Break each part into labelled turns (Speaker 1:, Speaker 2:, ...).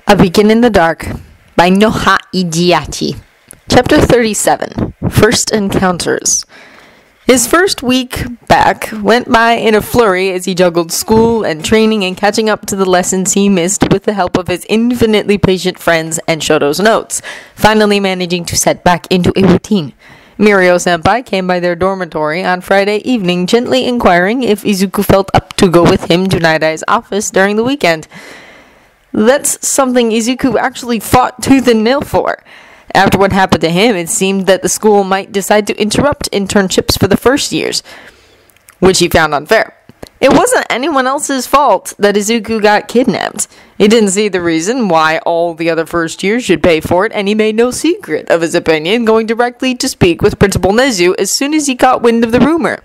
Speaker 1: A Beacon in the Dark by Noha Ijiachi. Chapter 37. First Encounters. His first week back went by in a flurry as he juggled school and training and catching up to the lessons he missed with the help of his infinitely patient friends and Shoto's notes, finally managing to set back into a routine. Mirio-senpai came by their dormitory on Friday evening, gently inquiring if Izuku felt up to go with him to Night-Eye's office during the weekend. That's something Izuku actually fought tooth and nail for. After what happened to him, it seemed that the school might decide to interrupt internships for the first years, which he found unfair. It wasn't anyone else's fault that Izuku got kidnapped. He didn't see the reason why all the other first years should pay for it, and he made no secret of his opinion, going directly to speak with Principal Nezu as soon as he caught wind of the rumor.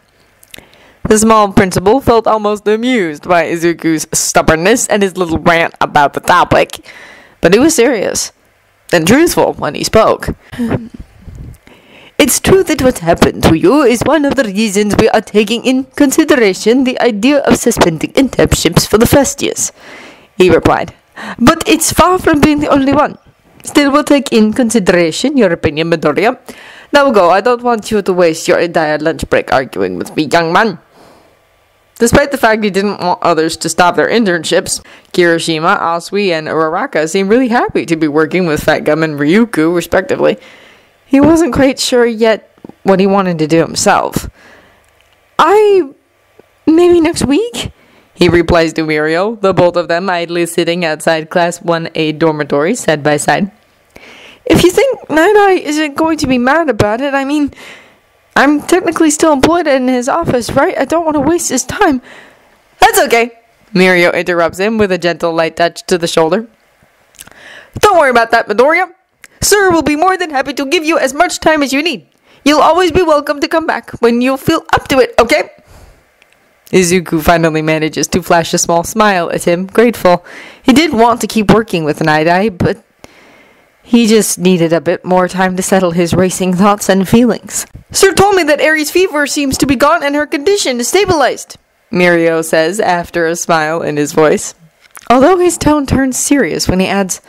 Speaker 1: The small principal felt almost amused by Izuku's stubbornness and his little rant about the topic, but he was serious and truthful when he spoke. It's true that what happened to you is one of the reasons we are taking in consideration the idea of suspending internships for the first years, he replied. But it's far from being the only one. Still, we'll take in consideration your opinion, Midoriya. Now go, I don't want you to waste your entire lunch break arguing with me, young man. Despite the fact he didn't want others to stop their internships, Kirishima, Asui, and Uraraka seemed really happy to be working with Fat Gum and Ryuku, respectively. He wasn't quite sure yet what he wanted to do himself. Maybe next week? He replies to Mirio, the both of them idly sitting outside Class 1A dormitory, side by side. If you think Night-Eye isn't going to be mad about it, I'm technically still employed in his office, right? I don't want to waste his time. That's okay, Mirio interrupts him with a gentle light touch to the shoulder. Don't worry about that, Midoriya. Sir will be more than happy to give you as much time as you need. You'll always be welcome to come back when you feel up to it, okay? Izuku finally manages to flash a small smile at him, grateful. He did want to keep working with Night-Eye, but he just needed a bit more time to settle his racing thoughts and feelings. Sir told me that Aries' fever seems to be gone and her condition is stabilized, Mirio says after a smile in his voice. Although his tone turns serious when he adds,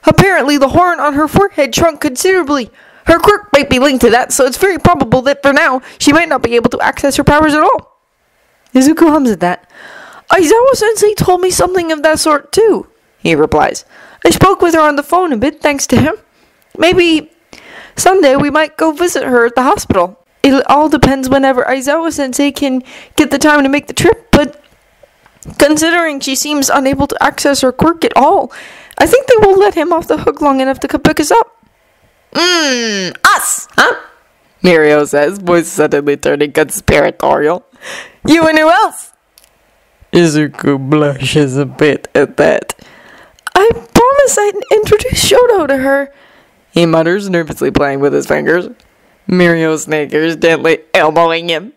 Speaker 1: apparently the horn on her forehead shrunk considerably. Her quirk might be linked to that, so it's very probable that for now, she might not be able to access her powers at all. Izuku hums at that. Aizawa-sensei told me something of that sort too, he replies. I spoke with her on the phone a bit, thanks to him. Maybe someday we might go visit her at the hospital. It all depends whenever Aizawa-sensei can get the time to make the trip, but considering she seems unable to access her quirk at all, I think they will let him off the hook long enough to come pick us up. Us, huh? Mirio says, voice suddenly turning conspiratorial. You and who else? Izuku blushes a bit at that. I promise I'd introduce Shoto to her, he mutters, nervously playing with his fingers. Mirio snickers, gently elbowing him.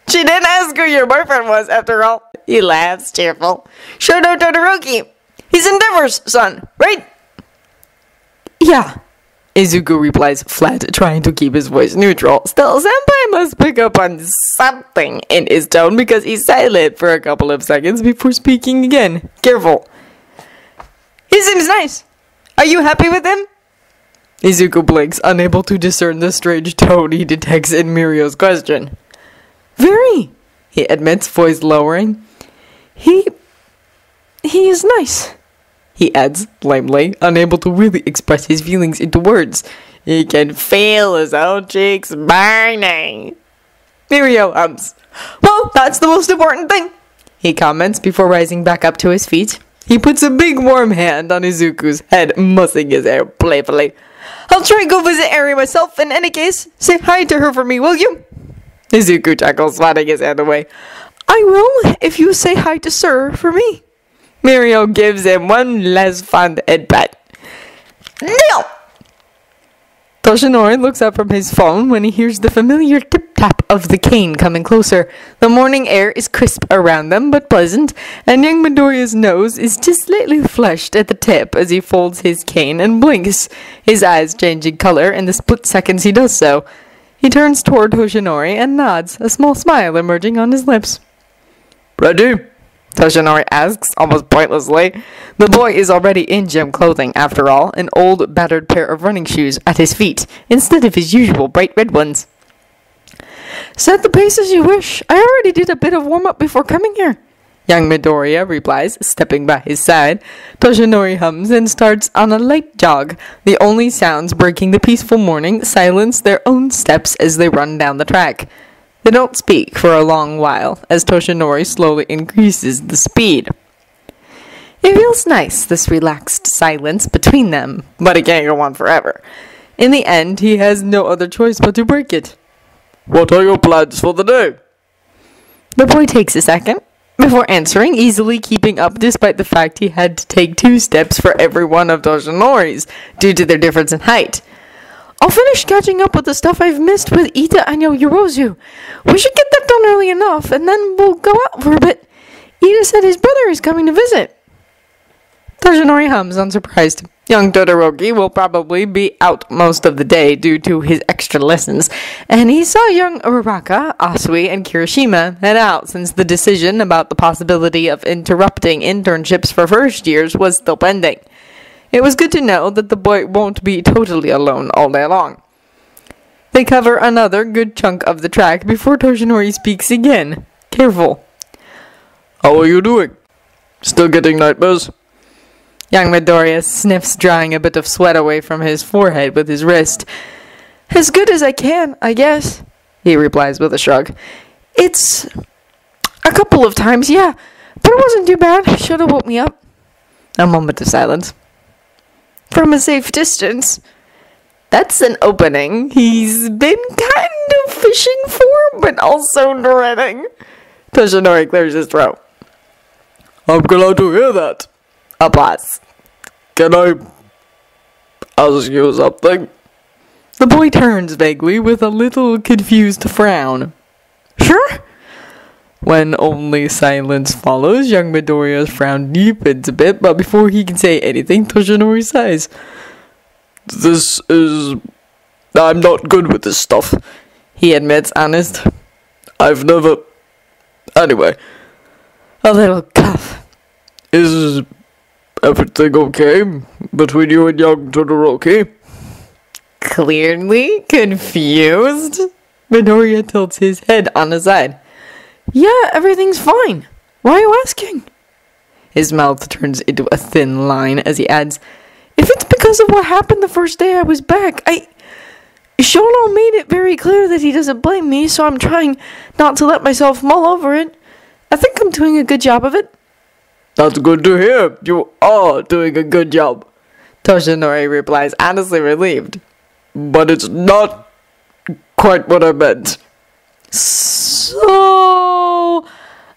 Speaker 1: She didn't ask who your boyfriend was, after all. He laughs, cheerful. Shoto Todoroki. He's Endeavor's son, right? Yeah, Izuku replies flat, trying to keep his voice neutral. Still, senpai must pick up on something in his tone because he's silent for a couple of seconds before speaking again. Careful. He seems nice. Are you happy with him? Izuku blinks, unable to discern the strange tone he detects in Mirio's question. Very, he admits, voice lowering. He is nice, he adds lamely, unable to really express his feelings into words. He can feel his own cheeks burning. Mirio hums. Well, that's the most important thing, he comments before rising back up to his feet. He puts a big warm hand on Izuku's head, mussing his hair playfully. I'll try and go visit Eri myself. In any case, say hi to her for me, will you? Izuku chuckles, swatting his hand away. I will, if you say hi to Sir for me. Mirio gives him one last fond head pat. No! Toshinori looks up from his phone when he hears the familiar tip-tap of the cane coming closer. The morning air is crisp around them, but pleasant, and young Midoriya's nose is just slightly flushed at the tip as he folds his cane and blinks, his eyes changing color in the split seconds he does so. He turns toward Toshinori and nods, a small smile emerging on his lips. Ready? Toshinori asks, almost pointlessly. The boy is already in gym clothing, after all, an old, battered pair of running shoes at his feet, instead of his usual bright red ones. Set the pace as you wish. I already did a bit of warm-up before coming here. Young Midoriya replies, stepping by his side. Toshinori hums and starts on a light jog. The only sounds breaking the peaceful morning silence their own steps as they run down the track. They don't speak for a long while, as Toshinori slowly increases the speed. It feels nice, this relaxed silence between them, but it can't go on forever. In the end, he has no other choice but to break it.
Speaker 2: What are your plans for the day?
Speaker 1: The boy takes a second before answering, easily keeping up despite the fact he had to take 2 steps for every one of Toshinori's, due to their difference in height. I'll finish catching up with the stuff I've missed with Ita and Yorozu. We should get that done early enough, and then we'll go out for a bit. Ita said his brother is coming to visit. Toshinori hums, unsurprised. Young Todoroki will probably be out most of the day due to his extra lessons, and he saw young Uraraka, Asui, and Kirishima head out since the decision about the possibility of interrupting internships for first years was still pending. It was good to know that the boy won't be totally alone all day long. They cover another good chunk of the track before Toshinori speaks again. Careful.
Speaker 2: How are you doing? Still getting nightmares?
Speaker 1: Young Midoriya sniffs, drying a bit of sweat away from his forehead with his wrist. As good as I can, I guess, he replies with a shrug. It's a couple of times, yeah, but it wasn't too bad. Should've woke me up. A moment of silence. From a safe distance. That's an opening he's been kind of fishing for, but also dreading. Toshinori clears his throat.
Speaker 2: I'm glad to hear that.
Speaker 1: Applause.
Speaker 2: Can I ask you something?
Speaker 1: The boy turns vaguely with a little confused frown. Sure? When only silence follows, young Midoriya's frown deepens a bit, but before he can say anything, Toshinori sighs.
Speaker 2: I'm not good with this stuff,
Speaker 1: he admits, honest.
Speaker 2: I've never... Anyway.
Speaker 1: A little cough.
Speaker 2: Is everything okay between you and young Todoroki?
Speaker 1: Clearly confused, Midoriya tilts his head on the side. Yeah, everything's fine. Why are you asking? His mouth turns into a thin line as he adds, if it's because of what happened the first day I was back, Shono made it very clear that he doesn't blame me, so I'm trying not to let myself mull over it. I think I'm doing a good job of it.
Speaker 2: That's good to hear. You are doing a good job.
Speaker 1: Toshinori replies, honestly relieved.
Speaker 2: But it's not quite what I meant.
Speaker 1: So,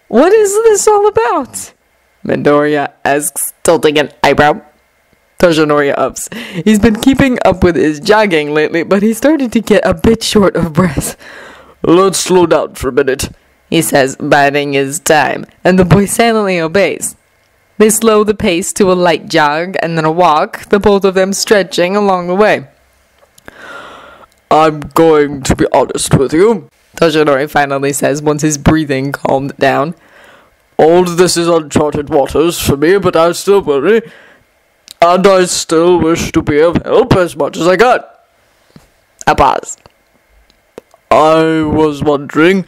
Speaker 1: what is this all about? Midoriya asks, tilting an eyebrow. Toshinori ups. He's been keeping up with his jogging lately, but he's starting to get a bit short of breath.
Speaker 2: Let's slow down for a minute,
Speaker 1: he says, biding his time, and the boy silently obeys. They slow the pace to a light jog and then a walk, the both of them stretching along the way.
Speaker 2: I'm going to be honest with you,
Speaker 1: Toshinori finally says once his breathing calmed down.
Speaker 2: All this is uncharted waters for me, but I still worry, and I still wish to be of help as much as I can.
Speaker 1: A pause.
Speaker 2: I was wondering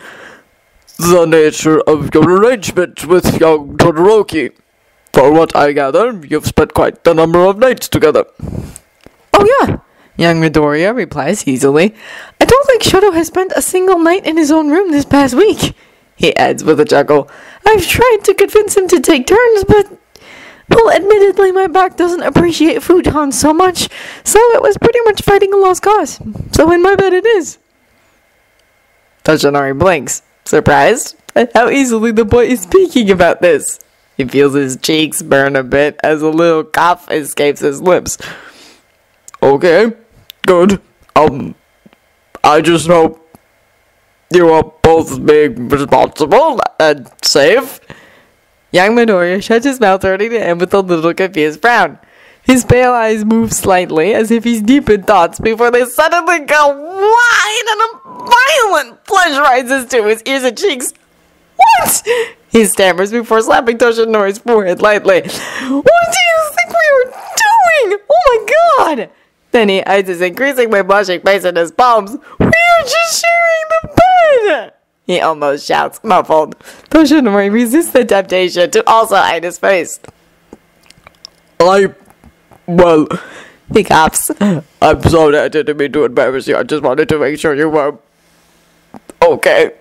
Speaker 2: the nature of your arrangement with young Todoroki. For what I gather, you've spent quite a number of nights together.
Speaker 1: Oh yeah, young Midoriya replies easily. I don't think Shoto has spent a single night in his own room this past week, he adds with a chuckle. I've tried to convince him to take turns, but, well, admittedly my back doesn't appreciate futons so much, so it was pretty much fighting a lost cause. So in my bed it is. Toshinori blinks, surprised at how easily the boy is speaking about this. He feels his cheeks burn a bit as a little cough escapes his lips.
Speaker 2: Okay, good. I just hope you are both being responsible and safe.
Speaker 1: Young Midoriya shuts his mouth, turning to him with a little confused frown. His pale eyes move slightly as if he's deep in thoughts before they suddenly go wide and a violent blush rises to his ears and cheeks. What? He stammers before slapping Toshinori's forehead lightly. What do you think we are doing? Oh my god! Then he hides his increasingly blushing face in his palms. We are just sharing the bed! He almost shouts, muffled. Toshinori resists the temptation to also hide his face.
Speaker 2: Well,
Speaker 1: he coughs.
Speaker 2: I'm sorry, I didn't mean to embarrass you. I just wanted to make sure you were okay.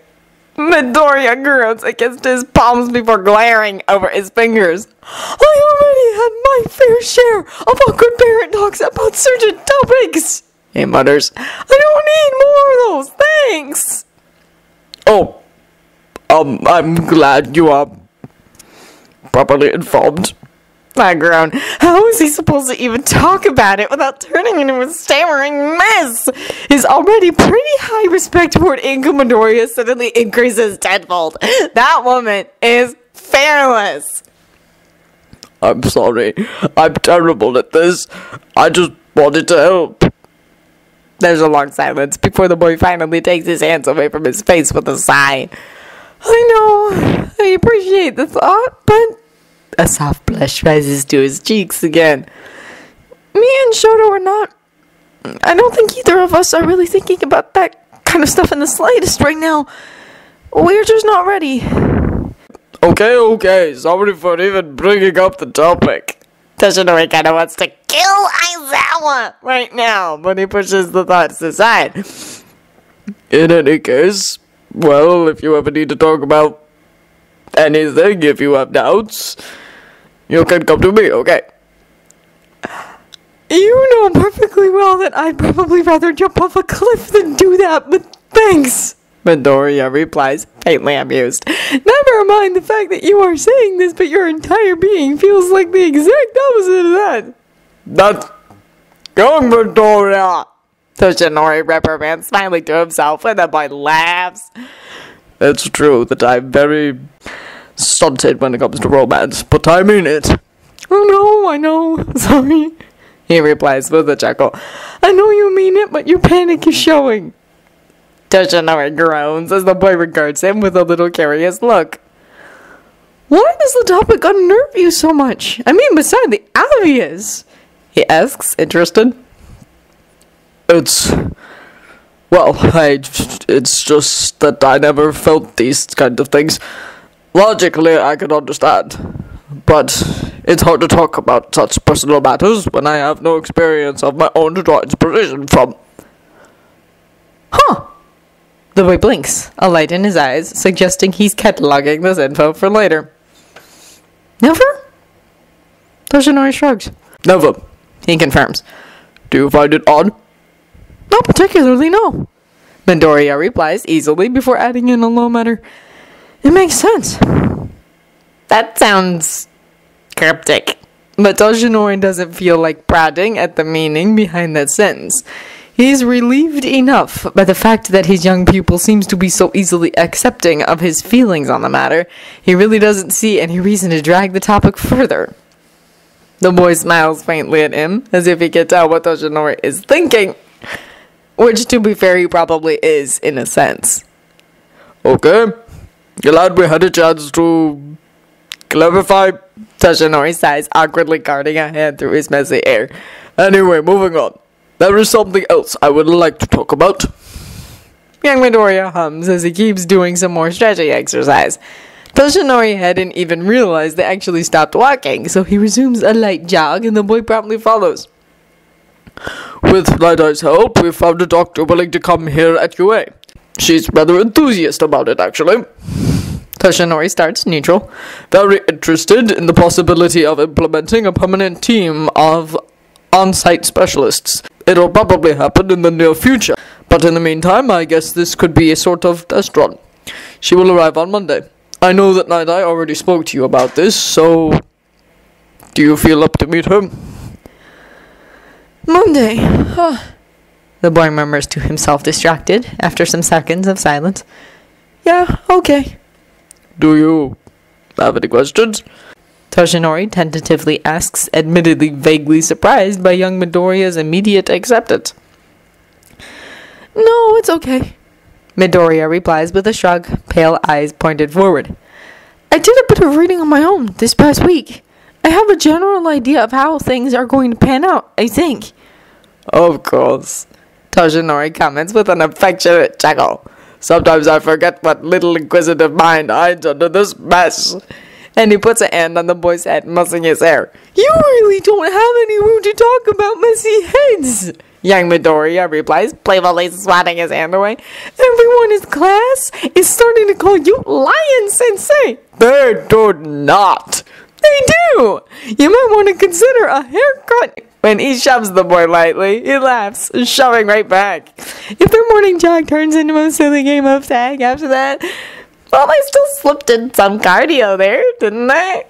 Speaker 1: Midoriya groans against his palms before glaring over his fingers. I already had my fair share of awkward parent talks about certain topics, he mutters. I don't need more of those, thanks.
Speaker 2: Oh, I'm glad you are properly informed.
Speaker 1: I groan. How is he supposed to even talk about it without turning into a stammering mess? His already pretty high respect toward Izuku Midoriya suddenly increases tenfold. That woman is fearless.
Speaker 2: I'm sorry. I'm terrible at this. I just wanted to help.
Speaker 1: There's a long silence before the boy finally takes his hands away from his face with a sigh. I know. I appreciate the thought, but... A soft blush rises to his cheeks again. Me and Shoto are not... I don't think either of us are really thinking about that kind of stuff in the slightest right now. We're just not ready.
Speaker 2: Okay. Sorry for even bringing up the topic.
Speaker 1: Toshinori kind of wants to kill Aizawa right now, but he pushes the thoughts aside.
Speaker 2: In any case, well, if you ever need to talk about anything, if you have doubts, you can come to me, okay?
Speaker 1: You know perfectly well that I'd probably rather jump off a cliff than do that, but thanks, Midoriya replies, faintly amused. Never mind the fact that you are saying this, but your entire being feels like the exact opposite of that.
Speaker 2: That's young Midoriya!
Speaker 1: Toshinori reprimands, smiling to himself, and the boy laughs.
Speaker 2: It's true that I'm very stunted when it comes to romance, but I mean it.
Speaker 1: Oh no, I know. Sorry, he replies with a chuckle. I know you mean it, but your panic is showing. Toshinori groans as the boy regards him with a little curious look. Why does the topic unnerve you so much? I mean, beside the obvious, he asks, interested.
Speaker 2: It's just that I never felt these kind of things. Logically, I can understand, but it's hard to talk about such personal matters when I have no experience of my own to draw inspiration from.
Speaker 1: Huh. The boy blinks, a light in his eyes, suggesting he's cataloging this info for later. Never? Toshinori shrugs.
Speaker 2: Never.
Speaker 1: He confirms.
Speaker 2: Do you find it odd?
Speaker 1: Not particularly, no. Midoriya replies easily before adding in a low mutter. It makes sense. That sounds cryptic. But Toshinori doesn't feel like prodding at the meaning behind that sentence. He's relieved enough by the fact that his young pupil seems to be so easily accepting of his feelings on the matter. He really doesn't see any reason to drag the topic further. The boy smiles faintly at him, as if he can tell what Toshinori is thinking. Which, to be fair, he probably is, in a sense.
Speaker 2: Okay. Glad we had a chance to clarify.
Speaker 1: Toshinori sighs, awkwardly guarding a hand through his messy hair.
Speaker 2: Anyway, moving on. There is something else I would like to talk about.
Speaker 1: Young Midoriya hums as he keeps doing some more stretching exercise. Toshinori hadn't even realized they actually stopped walking, so he resumes a light jog and the boy promptly follows.
Speaker 2: With Night Eye's help, we found a doctor willing to come here at UA. She's rather enthusiastic about it, actually.
Speaker 1: Toshinori starts neutral.
Speaker 2: Very interested in the possibility of implementing a permanent team of on-site specialists. It'll probably happen in the near future, but in the meantime, I guess this could be a sort of test run. She will arrive on Monday. I know that Night Eye already spoke to you about this, so do you feel up to meet her?
Speaker 1: Monday, huh? The boy murmurs to himself, distracted, after some seconds of silence. Yeah, okay.
Speaker 2: Do you have any questions?
Speaker 1: Toshinori tentatively asks, admittedly vaguely surprised by young Midoriya's immediate acceptance. No, it's okay. Midoriya replies with a shrug, pale eyes pointed forward. I I did a bit of reading on my own this past week. I have a general idea of how things are going to pan out, I think.
Speaker 2: Of course, Toshinori comments with an affectionate chuckle. Sometimes I forget what little inquisitive mind hides under this mess.
Speaker 1: And he puts a hand on the boy's head, mussing his hair. You really don't have any room to talk about messy heads, young Midoriya replies, playfully swatting his hand away. Everyone in class is starting to call you Lion Sensei.
Speaker 2: They do not.
Speaker 1: They do. You might want to consider a haircut. When he shoves the boy lightly, he laughs, shoving right back. If their morning jog turns into a silly game of tag after that, well, I still slipped in some cardio there, didn't I?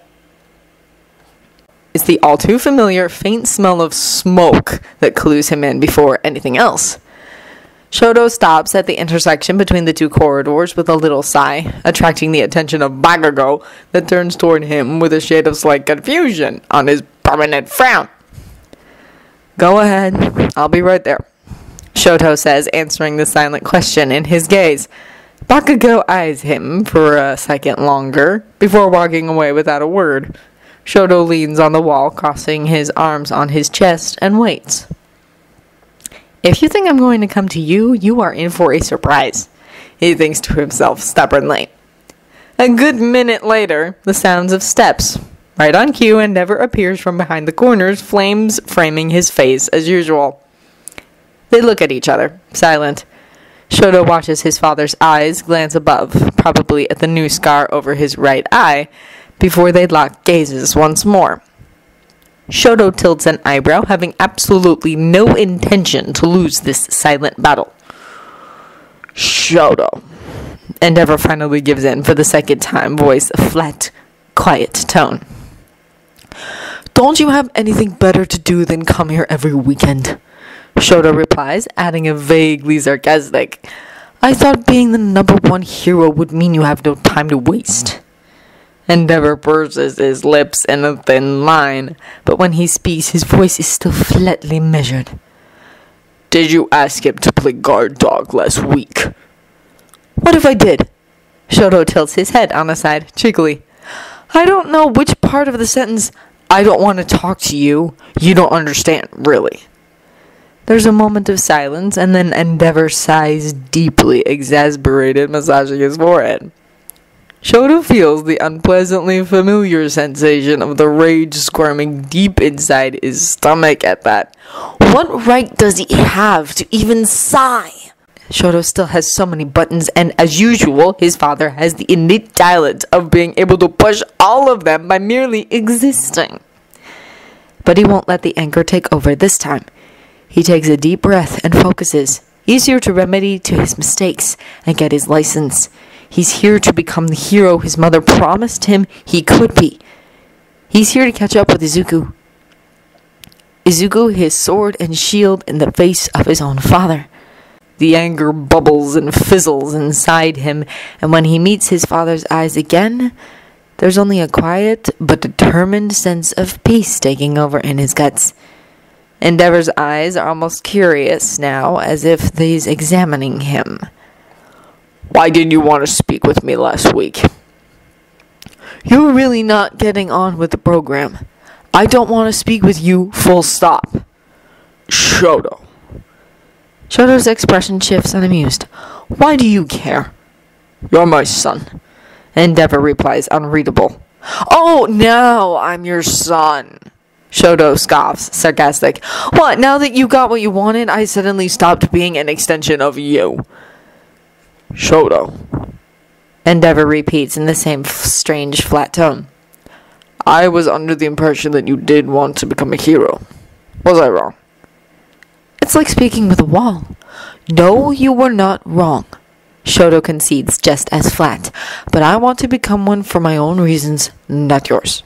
Speaker 1: It's the all too familiar faint smell of smoke that clues him in before anything else. Shoto stops at the intersection between the two corridors with a little sigh, attracting the attention of Bakugo, that turns toward him with a shade of slight confusion on his permanent frown. Go ahead, I'll be right there, Shoto says, answering the silent question in his gaze. Bakugo eyes him for a second longer before walking away without a word. Shoto leans on the wall, crossing his arms on his chest, and waits. If you think I'm going to come to you, you are in for a surprise, he thinks to himself stubbornly. A good minute later, the sounds of steps. Right on cue, Endeavor appears from behind the corners, flames framing his face as usual. They look at each other, silent. Shoto watches his father's eyes glance above, probably at the new scar over his right eye, before they lock gazes once more. Shoto tilts an eyebrow, having absolutely no intention to lose this silent battle.
Speaker 2: Shoto.
Speaker 1: Endeavor finally gives in for the second time, voice a flat, quiet tone. Don't you have anything better to do than come here every weekend? Shoto replies, adding a vaguely sarcastic, I thought being the #1 hero would mean you have no time to waste. Endeavor purses his lips in a thin line, but when he speaks, his voice is still flatly measured.
Speaker 2: Did you ask him to play guard dog last week?
Speaker 1: What if I did? Shoto tilts his head on the side, cheekily. I don't know which part of the sentence, I don't want to talk to you, you don't understand, really. There's a moment of silence, and then Endeavor sighs deeply, exasperated, massaging his forehead. Shoto feels the unpleasantly familiar sensation of the rage squirming deep inside his stomach at that. What right does he have to even sigh? Shoto still has so many buttons, and as usual, his father has the innate talent of being able to push all of them by merely existing. But he won't let the anger take over this time. He takes a deep breath and focuses, easier to remedy to his mistakes and get his license. He's here to become the hero his mother promised him he could be. He's here to catch up with Izuku. Izuku, his sword and shield in the face of his own father. The anger bubbles and fizzles inside him, and when he meets his father's eyes again, there's only a quiet but determined sense of peace taking over in his guts. Endeavor's eyes are almost curious now, as if he's examining him.
Speaker 2: Why didn't you want to speak with me last week?
Speaker 1: You're really not getting on with the program. I don't want to speak with you, full stop.
Speaker 2: Shoto.
Speaker 1: Shoto's expression shifts unamused. Why do you care?
Speaker 2: You're my son.
Speaker 1: Endeavor replies, unreadable. Oh, now I'm your son. Shoto scoffs, sarcastic. What, now that you got what you wanted, I suddenly stopped being an extension of you?
Speaker 2: Shoto.
Speaker 1: Endeavor repeats in the same strange, flat tone.
Speaker 2: I was under the impression that you did want to become a hero. Was I wrong?
Speaker 1: It's like speaking with a wall. No, you were not wrong. Shoto concedes just as flat. But I want to become one for my own reasons, not yours.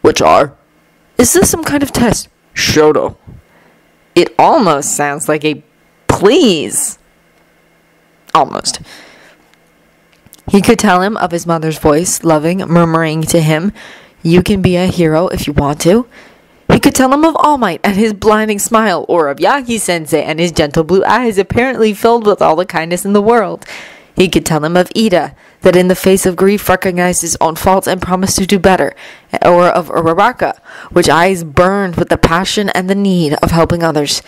Speaker 2: Which are?
Speaker 1: Is this some kind of test?
Speaker 2: Shoto.
Speaker 1: It almost sounds like a please. Almost. He could tell him of his mother's voice, loving, murmuring to him, you can be a hero if you want to. He could tell him of All Might and his blinding smile, or of Yagi-sensei and his gentle blue eyes apparently filled with all the kindness in the world. He could tell him of Ida, that in the face of grief recognized his own faults and promised to do better, or of Uraraka, which eyes burned with the passion and the need of helping others.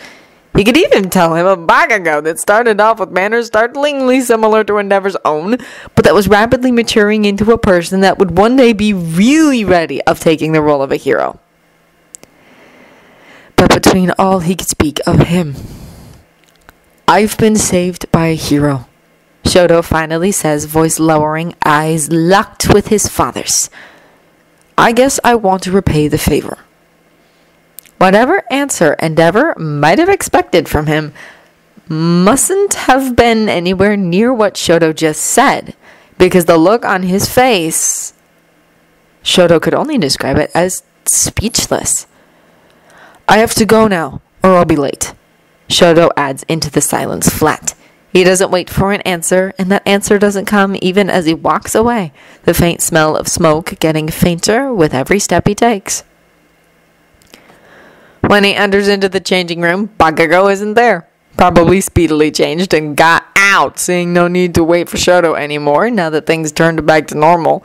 Speaker 1: He could even tell him of Bakugo that started off with manners startlingly similar to Endeavor's own, but that was rapidly maturing into a person that would one day be really ready of taking the role of a hero. But between all he could speak of him. "I've been saved by a hero," Shoto finally says, voice lowering, eyes locked with his father's. "I guess I want to repay the favor." Whatever answer Endeavor might have expected from him mustn't have been anywhere near what Shoto just said, because the look on his face, Shoto could only describe it as speechless. "I have to go now, or I'll be late," Shoto adds into the silence flat. He doesn't wait for an answer, and that answer doesn't come even as he walks away, the faint smell of smoke getting fainter with every step he takes. When he enters into the changing room, Bakugo isn't there. Probably speedily changed and got out, seeing no need to wait for Shoto anymore now that things turned back to normal.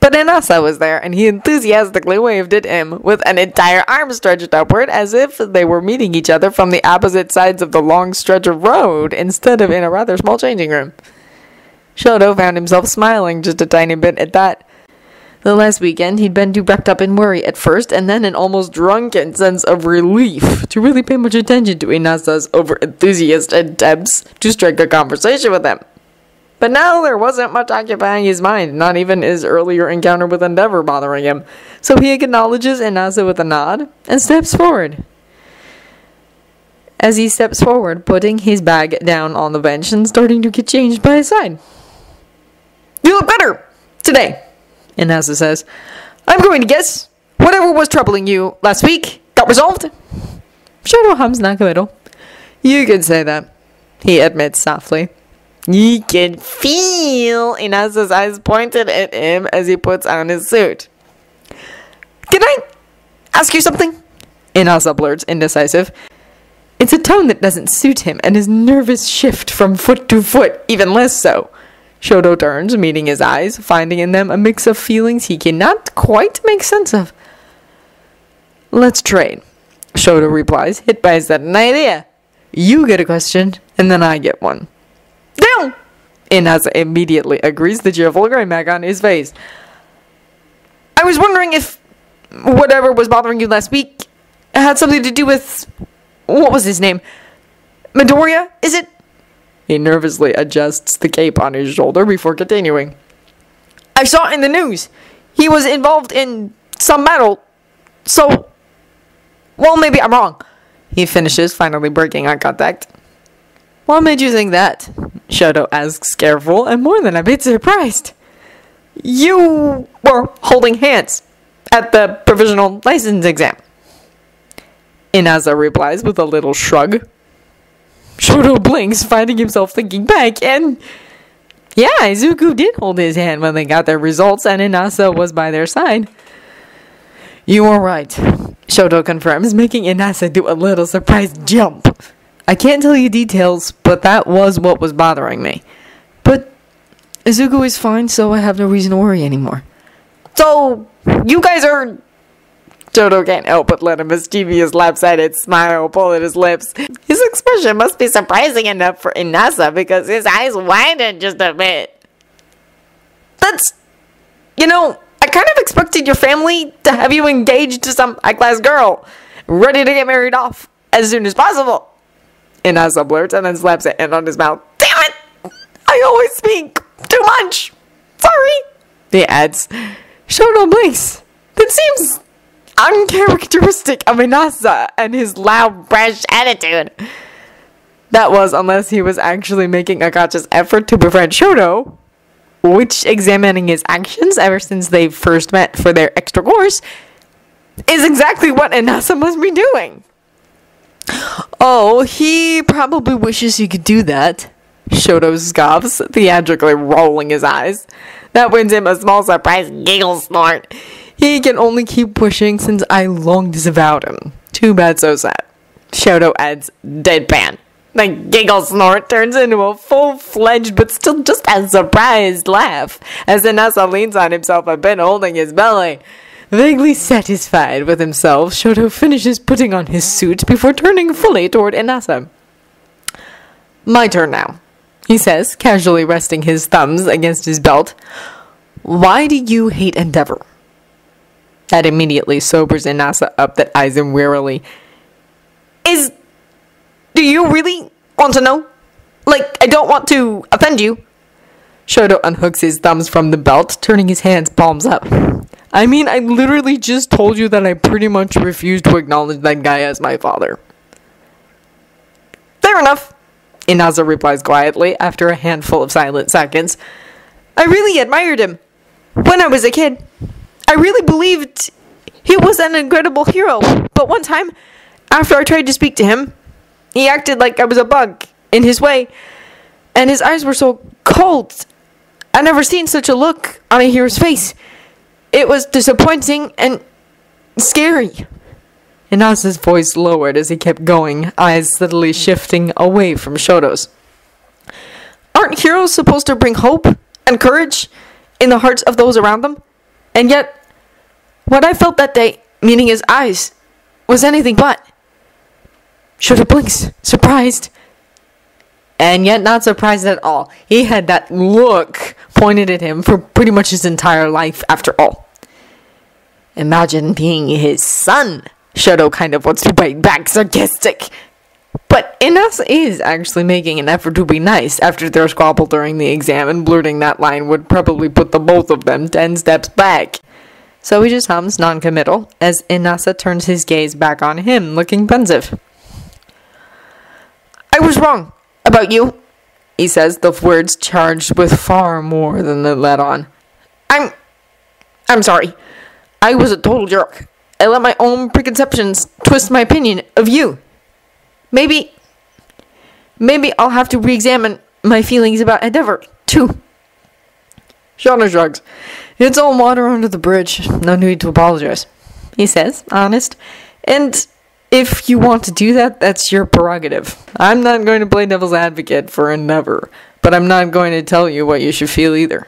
Speaker 1: But Inasa was there, and he enthusiastically waved at him, with an entire arm stretched upward, as if they were meeting each other from the opposite sides of the long stretch of road, instead of in a rather small changing room. Shoto found himself smiling just a tiny bit at that. The last weekend, he'd been too wrapped up in worry at first, and then an almost drunken sense of relief to really pay much attention to Inasa's over-enthusiast attempts to strike a conversation with him. But now there wasn't much occupying his mind, not even his earlier encounter with Endeavor bothering him, so he acknowledges Inasa with a nod and steps forward. As he steps forward, putting his bag down on the bench and starting to get changed by his side. "You look better today," Inasa says. "I'm going to guess whatever was troubling you last week got resolved." Shoto hums noncommittal. "You could say that," he admits softly. You can feel Inasa's eyes pointed at him as he puts on his suit. "Can I ask you something?" Inasa blurts, indecisive. It's a tone that doesn't suit him, and his nervous shift from foot to foot even less so. Shoto turns, meeting his eyes, finding in them a mix of feelings he cannot quite make sense of. "Let's trade," Shoto replies, hit by a sudden idea. "You get a question, and then I get one." "Deal!" Inasa immediately agrees, the cheerful grin back on his face. "I was wondering if whatever was bothering you last week had something to do with... what was his name? Midoriya, is it?" He nervously adjusts the cape on his shoulder before continuing. "I saw in the news. He was involved in some battle. So... well, maybe I'm wrong." He finishes, finally breaking eye contact. "What made you think that?" Shoto asks, careful and more than a bit surprised. "You were holding hands at the provisional license exam." Inasa replies with a little shrug. Shoto blinks, finding himself thinking back, and... yeah, Izuku did hold his hand when they got their results, and Inasa was by their side. "You are right," Shoto confirms, making Inasa do a little surprised jump. "I can't tell you details, but that was what was bothering me. But Izuku is fine, so I have no reason to worry anymore." "So, you guys are..." Shoto can't help but let a mischievous lopsided smile pull at his lips. His expression must be surprising enough for Inasa because his eyes widened just a bit. "That's... you know, I kind of expected your family to have you engaged to some high-class girl, ready to get married off as soon as possible." Inasa blurts and then slaps a hand on his mouth. "Damn it! I always speak too much. Sorry," he adds. Shoto blinks. That seems uncharacteristic of Inasa and his loud, brash attitude. That was unless he was actually making a conscious effort to befriend Shoto, which, examining his actions ever since they first met for their extra course, is exactly what Inasa must be doing. "Oh, he probably wishes he could do that," Shoto scoffs, theatrically rolling his eyes. That wins him a small surprised giggle snort. He can only keep pushing since I long disavowed him. Too bad, so sad. Shoto adds, deadpan. The giggle snort turns into a full-fledged but still just as surprised laugh as Inasa leans on himself a bit, holding his belly. Vaguely satisfied with himself, Shoto finishes putting on his suit before turning fully toward Inasa. My turn now, he says, casually resting his thumbs against his belt. Why do you hate Endeavor? That immediately sobers Inasa up, that eyes him warily. Do you really want to know? Like, I don't want to offend you. Shoto unhooks his thumbs from the belt, turning his hands palms up. I mean, I literally just told you that I pretty much refuse to acknowledge that guy as my father. Fair enough, Inasa replies quietly after a handful of silent seconds. I really admired him. When I was a kid, I really believed he was an incredible hero. But one time, after I tried to speak to him, he acted like I was a bug in his way, and his eyes were so cold. I'd never seen such a look on a hero's face. It was disappointing and scary. Inasa's voice lowered as he kept going, eyes steadily shifting away from Shoto's. Aren't heroes supposed to bring hope and courage in the hearts of those around them? And yet, what I felt that day, meaning his eyes, was anything but. Shoto blinks, surprised. And yet not surprised at all. He had that look pointed at him for pretty much his entire life after all. Imagine being his son. Shoto kind of wants to bite back, sarcastic. But Inasa is actually making an effort to be nice after their squabble during the exam, and blurting that line would probably put the both of them 10 steps back. So he just hums non-committal as Inasa turns his gaze back on him, looking pensive. I was wrong about you, he says, the words charged with far more than they let on. I'm sorry. I was a total jerk. I let my own preconceptions twist my opinion of you. Maybe I'll have to re-examine my feelings about Endeavor, too.
Speaker 2: Shoto shrugs. It's all water under the bridge. No need to apologize, he says, honest. And if you want to do that, that's your prerogative. I'm not going to play devil's advocate for Endeavor, but I'm not going to tell you what you should feel either.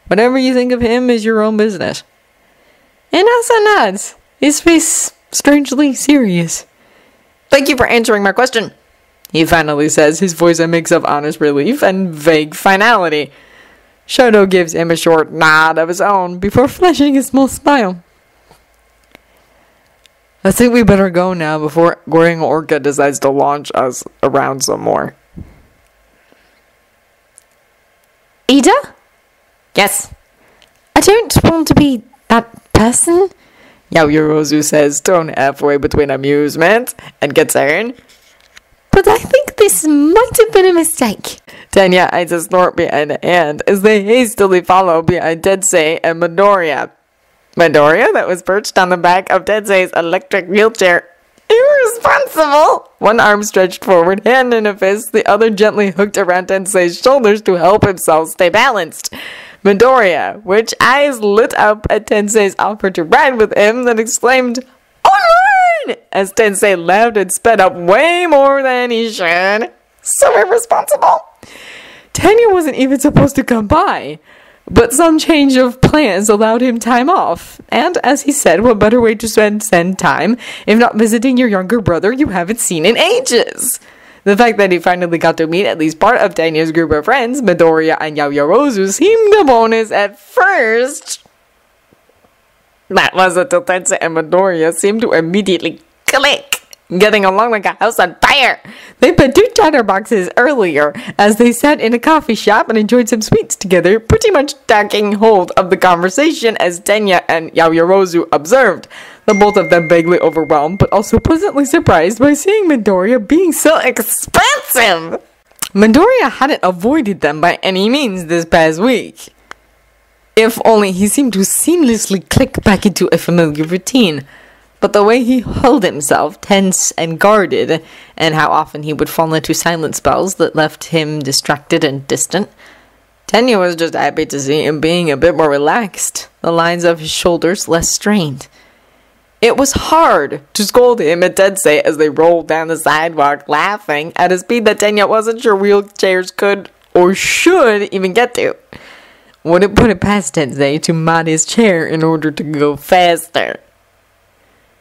Speaker 2: Whatever you think of him is your own business. Inasa nods, his face strangely serious.
Speaker 1: Thank you for answering my question,
Speaker 2: he finally says, his voice a mix of honest relief and vague finality. Shoto gives him a short nod of his own before flashing a small smile. I think we better go now before Goring Orca decides to launch us around some more.
Speaker 1: Ida?
Speaker 3: Yes.
Speaker 1: I don't want to be that person,
Speaker 2: Yaoyorozu says, tone halfway between amusement and concern.
Speaker 1: But I think this might have been a mistake.
Speaker 2: Tenya eyes a snort behind a hand as they hastily follow behind Tensei and Midoriya. Midoriya, that was perched on the back of Tensei's electric wheelchair. Irresponsible! One arm stretched forward, hand in a fist, the other gently hooked around Tensei's shoulders to help himself stay balanced. Midoriya, which eyes lit up at Tensei's offer to ride with him, then exclaimed, "Onward!" as Tensei laughed and sped up way more than he should. So irresponsible. Tenya wasn't even supposed to come by, but some change of plans allowed him time off. And as he said, what better way to spend time if not visiting your younger brother you haven't seen in ages? The fact that he finally got to meet at least part of Tanya's group of friends, Midoriya and Yaoyorozu, seemed a bonus at first. That was until Tensei and Midoriya seemed to immediately click, getting along like a house on fire. They put 2 chatterboxes earlier as they sat in a coffee shop and enjoyed some sweets together, pretty much taking hold of the conversation as Tenya and Yaoyorozu observed. The both of them vaguely overwhelmed, but also pleasantly surprised by seeing Midoriya being so expansive. Midoriya hadn't avoided them by any means this past week. If only he seemed to seamlessly click back into a familiar routine. But the way he held himself, tense and guarded, and how often he would fall into silent spells that left him distracted and distant, Tenya was just happy to see him being a bit more relaxed, the lines of his shoulders less strained.
Speaker 1: It was hard to scold him and Tensei as they rolled down the sidewalk laughing at a speed that Tenya wasn't sure wheelchairs could or should even get to. Wouldn't put it past Tensei to mod his chair in order to go faster.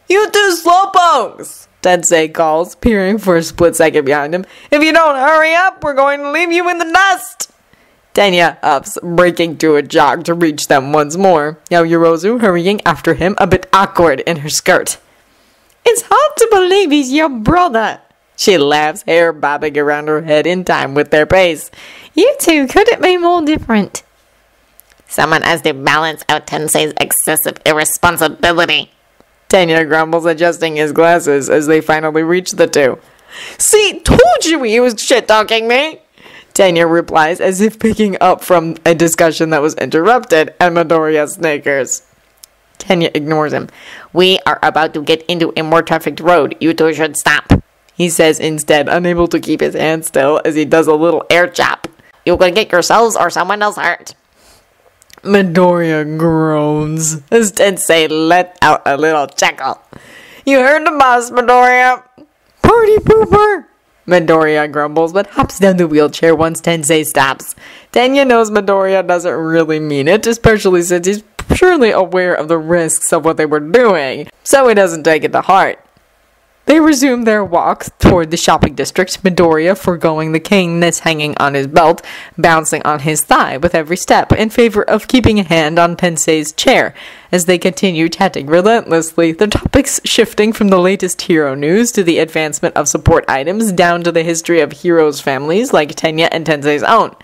Speaker 1: "You two slowpokes!" Tensei calls, peering for a split second behind him. "If you don't hurry up, we're going to leave you in the dust!" Tenya ups, breaking to a jog to reach them once more, Yaoyorozu hurrying after him, a bit awkward in her skirt. "It's hard to believe he's your brother," she laughs, hair bobbing around her head in time with their pace. "You two couldn't be more different."
Speaker 3: Someone has to balance out Tensei's excessive irresponsibility.
Speaker 1: Tenya grumbles, adjusting his glasses as they finally reach the two. "See, told you he was shit-talking me!" Tenya replies, as if picking up from a discussion that was interrupted, and Midoriya snickers.
Speaker 3: Tenya ignores him. "We are about to get into a more trafficked road. You two should stop,"
Speaker 1: he says instead, unable to keep his hand still as he does a little air chop.
Speaker 3: "You could get yourselves or someone else hurt."
Speaker 1: Midoriya groans as Tensei let out a little chuckle. "You heard the boss, Midoriya." "Party pooper!" Midoriya grumbles, but hops down the wheelchair once Tensei stops. Tenya knows Midoriya doesn't really mean it, especially since he's surely aware of the risks of what they were doing, so he doesn't take it to heart. They resume their walk toward the shopping district, Midoriya foregoing the cane that's hanging on his belt, bouncing on his thigh with every step, in favor of keeping a hand on Tensei's chair, as they continue chatting relentlessly, their topics shifting from the latest hero news to the advancement of support items down to the history of heroes' families like Tenya and Tensei's own.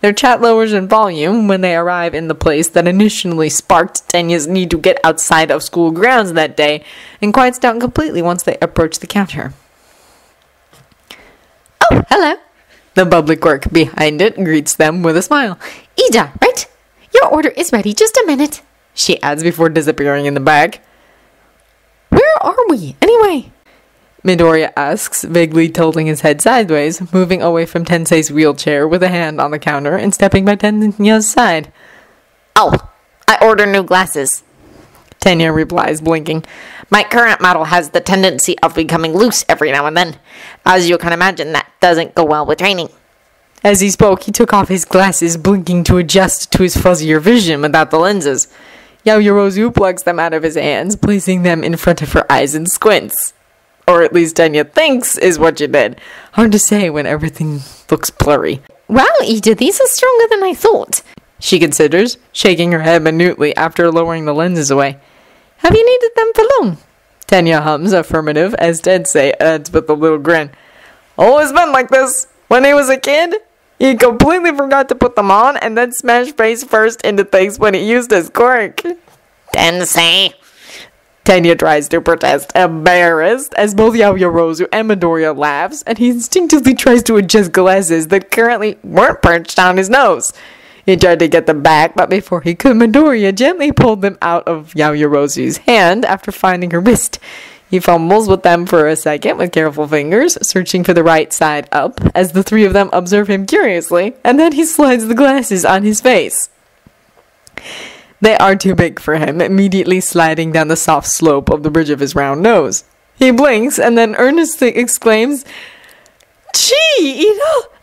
Speaker 1: Their chat lowers in volume when they arrive in the place that initially sparked Tenya's need to get outside of school grounds that day, and quiets down completely once they approach the counter. "Oh, hello." The bubbly clerk behind it greets them with a smile. "Ida, right? Your order is ready, just a minute," she adds before disappearing in the bag. "Where are we, anyway?" Midoriya asks, vaguely tilting his head sideways, moving away from Tensei's wheelchair with a hand on the counter and stepping by Tenya's side.
Speaker 3: "Oh, I ordered new glasses,"
Speaker 1: Tenya replies, blinking.
Speaker 3: "My current model has the tendency of becoming loose every now and then. As you can imagine, that doesn't go well with training."
Speaker 1: As he spoke, he took off his glasses, blinking to adjust to his fuzzier vision without the lenses. Yaoyorozu plucks them out of his hands, placing them in front of her eyes and squints. Or at least Tenya thinks is what she did. Hard to say when everything looks blurry.
Speaker 3: "Wow, Ida, these are stronger than I thought,"
Speaker 1: she considers, shaking her head minutely after lowering the lenses away. "Have you needed them for long?" Tenya hums affirmative as Tensei adds with a little grin. "Always been like this. When he was a kid, he completely forgot to put them on and then smashed face first into things when he used his quirk."
Speaker 3: "Tensei,"
Speaker 1: Tenya tries to protest, embarrassed, as both Yaoyorozu and Midoriya laughs, and he instinctively tries to adjust glasses that currently weren't perched on his nose. He tried to get them back, but before he could, Midoriya gently pulled them out of Yaoyorozu's hand after finding her wrist. He fumbles with them for a second with careful fingers, searching for the right side up, as the three of them observe him curiously, and then he slides the glasses on his face. They are too big for him, immediately sliding down the soft slope of the bridge of his round nose. He blinks and then earnestly exclaims, "Gee,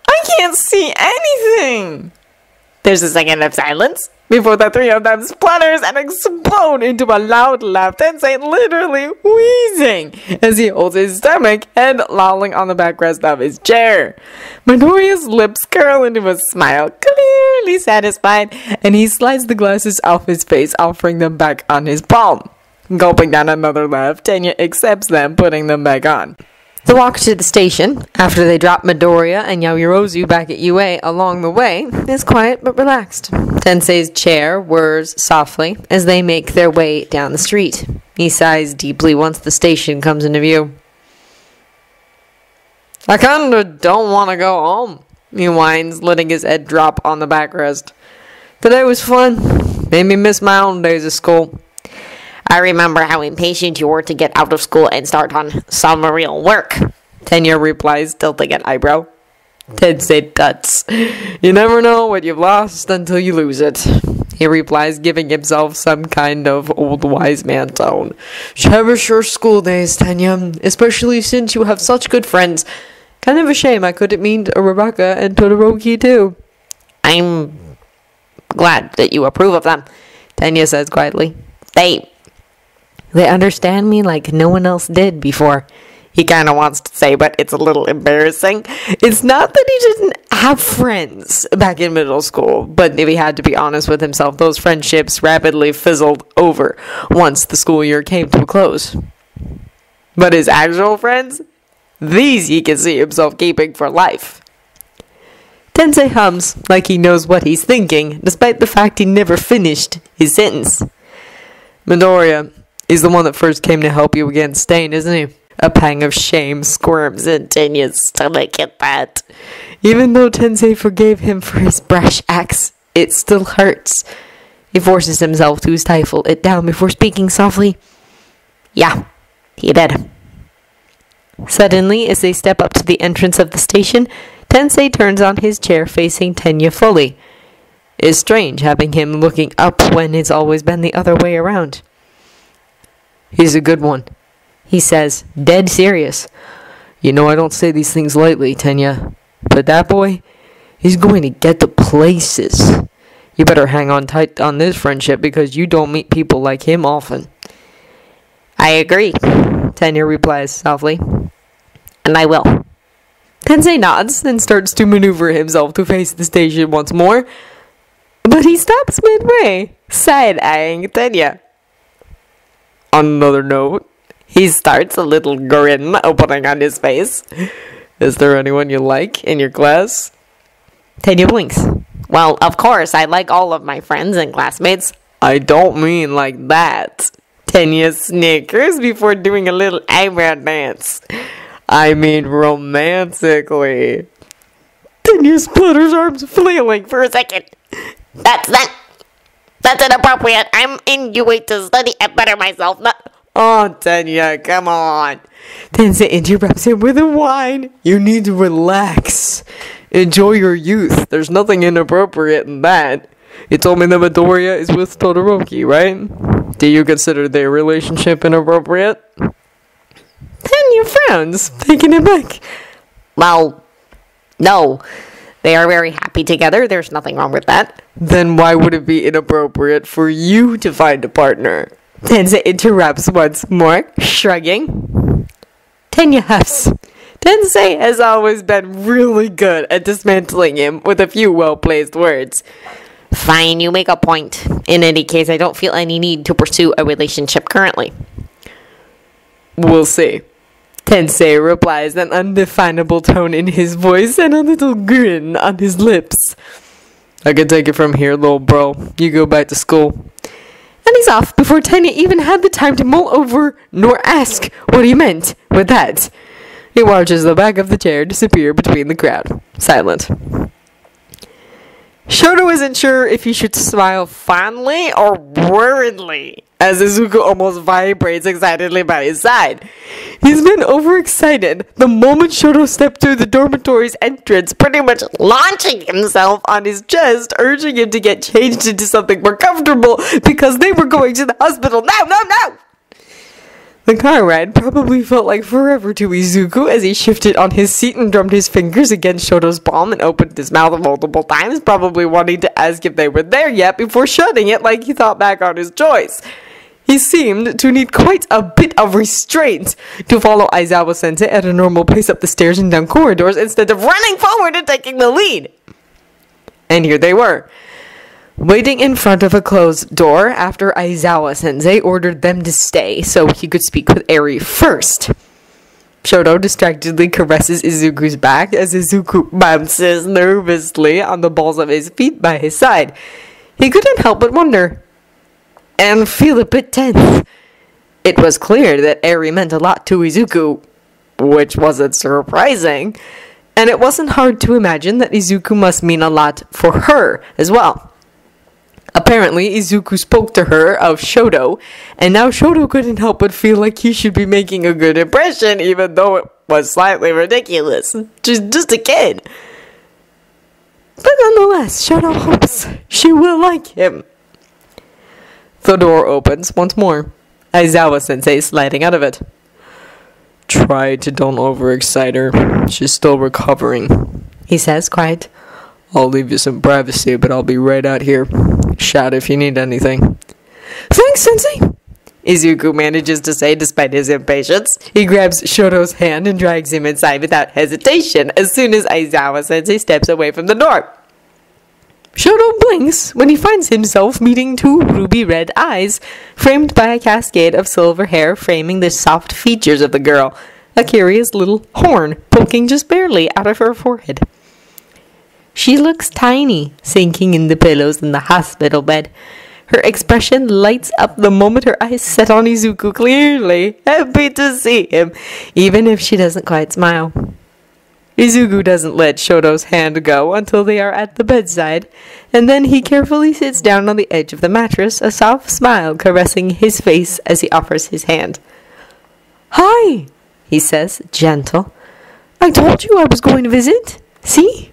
Speaker 1: I can't see anything!" There's a second of silence before the three of them splutters and explode into a loud laugh, Tensei literally wheezing as he holds his stomach, head lolling on the backrest of his chair. Midoriya's lips curl into a smile, clearly satisfied, and he slides the glasses off his face, offering them back on his palm. Gulping down another laugh, Tenya accepts them, putting them back on. The walk to the station, after they drop Midoriya and Yaoyorozu back at UA along the way, is quiet but relaxed. Tensei's chair whirs softly as they make their way down the street. He sighs deeply once the station comes into view. "I kinda don't want to go home," he whines, letting his head drop on the backrest. "Today was fun. Made me miss my own days of school."
Speaker 3: "I remember how impatient you were to get out of school and start on some real work,"
Speaker 1: Tenya replies, tilting an eyebrow. Tensei tuts. "You never know what you've lost until you lose it." he replies, giving himself some kind of old wise man tone. Cherish your school days, Tenya, especially since you have such good friends. Kind of a shame I couldn't meet Rebecca and Todoroki too.
Speaker 3: I'm glad that you approve of them,
Speaker 1: Tenya says quietly.
Speaker 3: They understand me like no one else did before. He kind of wants to say, but it's a little embarrassing.
Speaker 1: It's not that he didn't have friends back in middle school, but if he had to be honest with himself, those friendships rapidly fizzled over once the school year came to a close. But his actual friends, these he can see himself keeping for life. Tensei hums like he knows what he's thinking, despite the fact he never finished his sentence. Midoriya is the one that first came to help you against Stain, isn't he? A pang of shame squirms in Tenya's stomach at that. Even though Tensei forgave him for his brash acts, it still hurts. He forces himself to stifle it down before speaking softly.
Speaker 3: Yeah, he did.
Speaker 1: Suddenly, as they step up to the entrance of the station, Tensei turns on his chair facing Tenya fully. It's strange having him looking up when it's always been the other way around. He's a good one, he says, dead serious. You know I don't say these things lightly, Tenya, but that boy, he's going to get to places. You better hang on tight on this friendship because you don't meet people like him often.
Speaker 3: I agree,
Speaker 1: Tenya replies softly.
Speaker 3: And I will.
Speaker 1: Tensei nods and starts to maneuver himself to face the station once more, but he stops midway, side-eyeing Tenya. On another note, he starts, a little grin opening on his face. Is there anyone you like in your class?
Speaker 3: Tenya blinks. Well, of course, I like all of my friends and classmates.
Speaker 1: I don't mean like that. Tenya snickers before doing a little eyebrow dance. I mean romantically. Tenya sputters, arms flailing for a second.
Speaker 3: That's inappropriate. I'm in UA to study and better myself, not...
Speaker 1: Oh, Tenya, come on. Tensei interrupts him with a whine. You need to relax. Enjoy your youth. There's nothing inappropriate in that. You told me that Midoriya is with Todoroki, right? Do you consider their relationship inappropriate? Tenya frowns, taken aback.
Speaker 3: Well, no. They are very happy together. There's nothing wrong with that.
Speaker 1: Then why would it be inappropriate for you to find a partner? Tensei interrupts once more, shrugging. Tenya huffs. Tensei has always been really good at dismantling him with a few well-placed words.
Speaker 3: Fine, you make a point. In any case, I don't feel any need to pursue a relationship currently.
Speaker 1: We'll see. Tensei replies, an undefinable tone in his voice and a little grin on his lips. I can take it from here, little bro. You go back to school. And he's off before Tenya even had the time to mull over nor ask what he meant with that. He watches the back of the chair disappear between the crowd, silent. Shoto isn't sure if he should smile fondly or worriedly, as Izuku almost vibrates excitedly by his side. He's been overexcited the moment Shoto stepped through the dormitory's entrance, pretty much launching himself on his chest, urging him to get changed into something more comfortable because they were going to the hospital. No! The car ride probably felt like forever to Izuku as he shifted on his seat and drummed his fingers against Shoto's palm and opened his mouth multiple times, probably wanting to ask if they were there yet before shutting it like he thought back on his choice. He seemed to need quite a bit of restraint to follow Aizawa-sensei at a normal pace up the stairs and down corridors instead of running forward and taking the lead. And here they were, waiting in front of a closed door after Aizawa-sensei ordered them to stay so he could speak with Eri first. Shoto distractedly caresses Izuku's back as Izuku bounces nervously on the balls of his feet by his side. He couldn't help but wonder, and feel a bit tense. It was clear that Eri meant a lot to Izuku, which wasn't surprising, and it wasn't hard to imagine that Izuku must mean a lot for her as well. Apparently, Izuku spoke to her of Shoto, and now Shoto couldn't help but feel like he should be making a good impression, even though it was slightly ridiculous. Just a kid. But nonetheless, Shoto hopes she will like him. The door opens once more. Aizawa-sensei sliding out of it.
Speaker 2: Try to don't overexcite her. She's still recovering,
Speaker 3: he says, quiet.
Speaker 2: I'll leave you some privacy, but I'll be right out here. Shout if you need anything.
Speaker 1: Thanks, Sensei! Izuku manages to say despite his impatience. He grabs Shoto's hand and drags him inside without hesitation as soon as Aizawa-sensei steps away from the door. Shoto blinks when he finds himself meeting two ruby-red eyes, framed by a cascade of silver hair framing the soft features of the girl, a curious little horn poking just barely out of her forehead. She looks tiny, sinking in the pillows in the hospital bed. Her expression lights up the moment her eyes set on Izuku, clearly happy to see him, even if she doesn't quite smile. Izuku doesn't let Shoto's hand go until they are at the bedside, and then he carefully sits down on the edge of the mattress, a soft smile caressing his face as he offers his hand. "Hi," he says, gentle. "I told you I was going to visit. See?"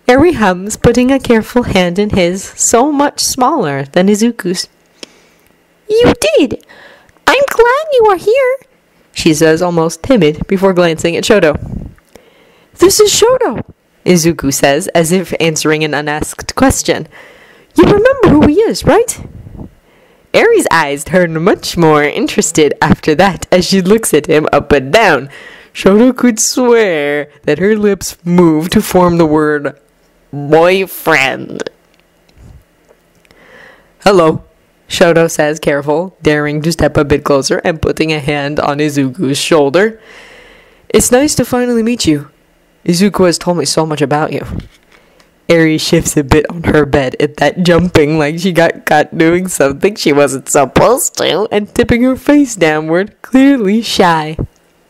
Speaker 1: Eri hums, putting a careful hand in his, so much smaller than Izuku's. "You did. I'm glad you are here," she says, almost timid, before glancing at Shoto. "This is Shoto," Izuku says, as if answering an unasked question. "You remember who he is, right?" Eri's eyes turn much more interested after that as she looks at him up and down. Shoto could swear that her lips move to form the word boyfriend. "Hello," Shoto says, careful, daring to step a bit closer and putting a hand on Izuku's shoulder. "It's nice to finally meet you. Izuku has told me so much about you." Eri shifts a bit on her bed at that, jumping like she got caught doing something she wasn't supposed to, and tipping her face downward, clearly shy.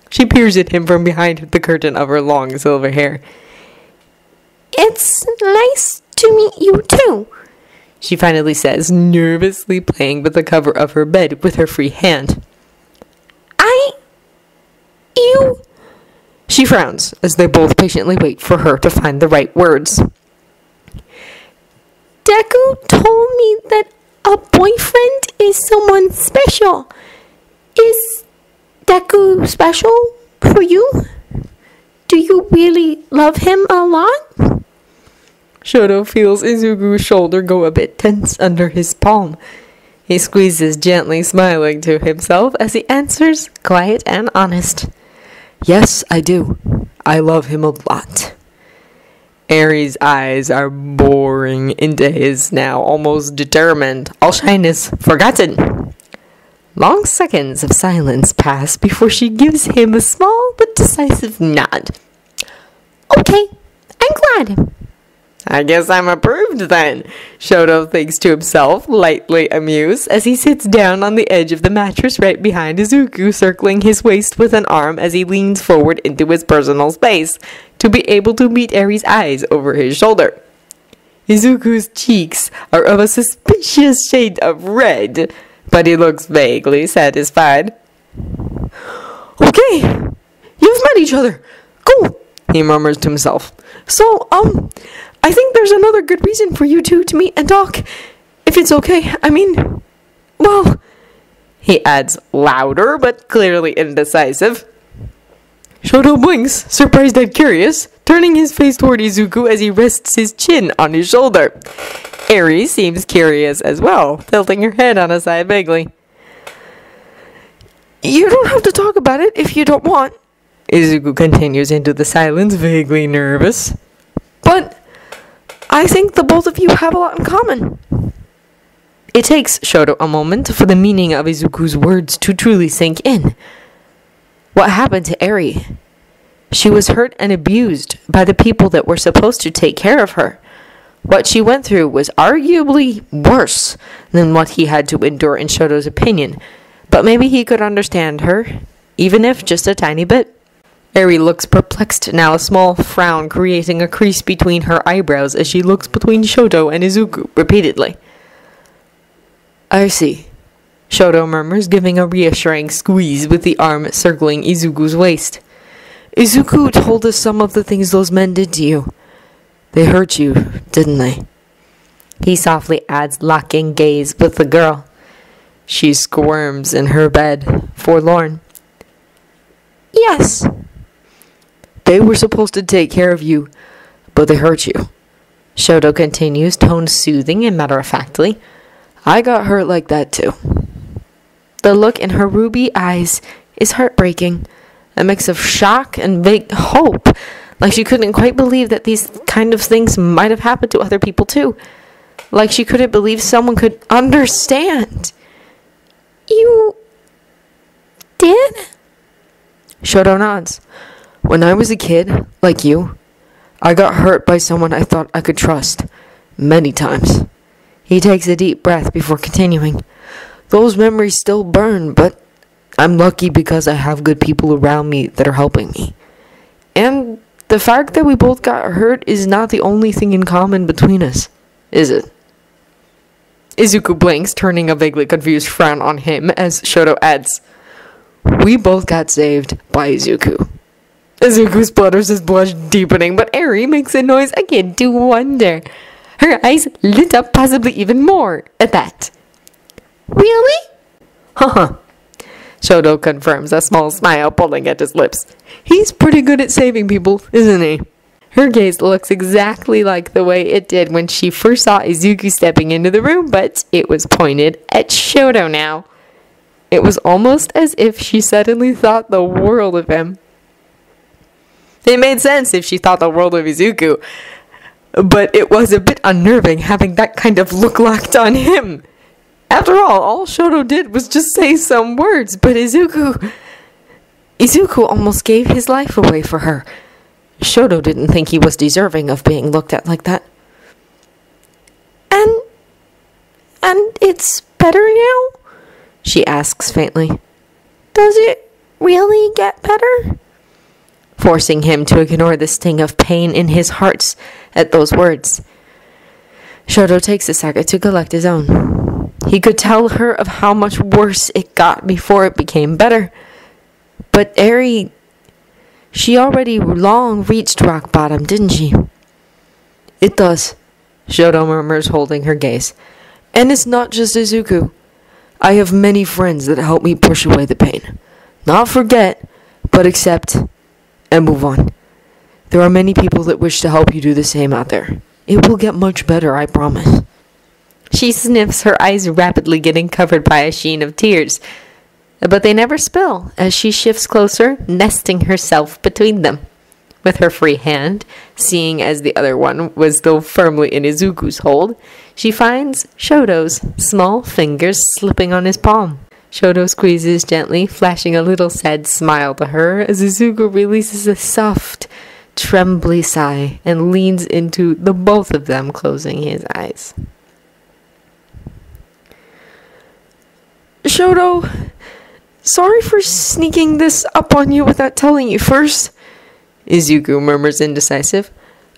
Speaker 1: She peers at him from behind the curtain of her long silver hair. "It's nice to meet you too," she finally says, nervously playing with the cover of her bed with her free hand. You... She frowns as they both patiently wait for her to find the right words. "Deku told me that a boyfriend is someone special. Is Deku special for you? Do you really love him a lot?" Shoto feels Izuku's shoulder go a bit tense under his palm. He squeezes gently, smiling to himself as he answers, quiet and honest. "Yes, I do. I love him a lot." Eri's eyes are boring into his now, almost determined, all shyness forgotten. Long seconds of silence pass before she gives him a small but decisive nod. "Okay, I'm glad." "I guess I'm approved then," Shoto thinks to himself, lightly amused, as he sits down on the edge of the mattress right behind Izuku, circling his waist with an arm as he leans forward into his personal space, to be able to meet Eri's eyes over his shoulder. Izuku's cheeks are of a suspicious shade of red, but he looks vaguely satisfied. "Okay, you've met each other. Cool," he murmurs to himself. "So, I think there's another good reason for you two to meet and talk. If it's okay, I mean, well," he adds louder but clearly indecisive. Shoto blinks, surprised and curious, turning his face toward Izuku as he rests his chin on his shoulder. Eri seems curious as well, tilting her head on a side vaguely. "You don't have to talk about it if you don't want," Izuku continues into the silence, vaguely nervous. "But I think the both of you have a lot in common." It takes Shoto a moment for the meaning of Izuku's words to truly sink in. What happened to Eri? She was hurt and abused by the people that were supposed to take care of her. What she went through was arguably worse than what he had to endure in Shoto's opinion, but maybe he could understand her, even if just a tiny bit. Eri looks perplexed now, a small frown creating a crease between her eyebrows as she looks between Shoto and Izuku repeatedly. "I see," Shoto murmurs, giving a reassuring squeeze with the arm circling Izuku's waist. "Izuku told us some of the things those men did to you. They hurt you, didn't they?" He softly adds, locking gaze with the girl.
Speaker 3: She squirms in her bed, forlorn. Yes.
Speaker 1: They were supposed to take care of you, but they hurt you.
Speaker 3: Shoto continues, toned soothing and matter-of-factly.
Speaker 1: I got hurt like that too.
Speaker 3: The look in her ruby eyes is heartbreaking. A mix of shock and vague hope. Like she couldn't quite believe that these kind of things might have happened to other people too. Like she couldn't believe someone could understand. You did?
Speaker 1: Shoto nods. When I was a kid, like you, I got hurt by someone I thought I could trust. Many times.
Speaker 3: He takes a deep breath before continuing.
Speaker 1: Those memories still burn, but I'm lucky because I have good people around me that are helping me. And the fact that we both got hurt is not the only thing in common between us, is it?
Speaker 3: Izuku blinks, turning a vaguely confused frown on him as Shoto adds,
Speaker 1: We both got saved by Izuku.
Speaker 3: Izuku splutters, his blush deepening, but Eri makes a noise akin to wonder. Her eyes lit up possibly even more at that. Really?
Speaker 1: Haha.
Speaker 3: Shoto confirms, a small smile pulling at his lips.
Speaker 1: He's pretty good at saving people, isn't he?
Speaker 3: Her gaze looks exactly like the way it did when she first saw Izuku stepping into the room, but it was pointed at Shoto now. It was almost as if she suddenly thought the world of him. It made sense if she thought the world of Izuku, but it was a bit unnerving having that kind of look locked on him. After all Shoto did was just say some words, but Izuku almost gave his life away for her. Shoto didn't think he was deserving of being looked at like that. And it's better now? She asks faintly. Does it really get better? Forcing him to ignore the sting of pain in his heart at those words. Shoto takes a second to collect his own. He could tell her of how much worse it got before it became better. But Eri, she already long reached rock bottom, didn't she?
Speaker 1: It does, Shoto murmurs, holding her gaze. And it's not just Izuku. I have many friends that help me push away the pain. Not forget, but accept and move on. There are many people that wish to help you do the same out there. It will get much better, I promise.
Speaker 3: She sniffs, her eyes rapidly getting covered by a sheen of tears. But they never spill, as she shifts closer, nesting herself between them. With her free hand, seeing as the other one was still firmly in Izuku's hold, she finds Shoto's small fingers slipping on his palm. Shoto squeezes gently, flashing a little sad smile to her as Izuku releases a soft, trembly sigh and leans into the both of them, closing his eyes.
Speaker 1: Shoto, sorry for sneaking this up on you without telling you first, Izuku murmurs indecisive.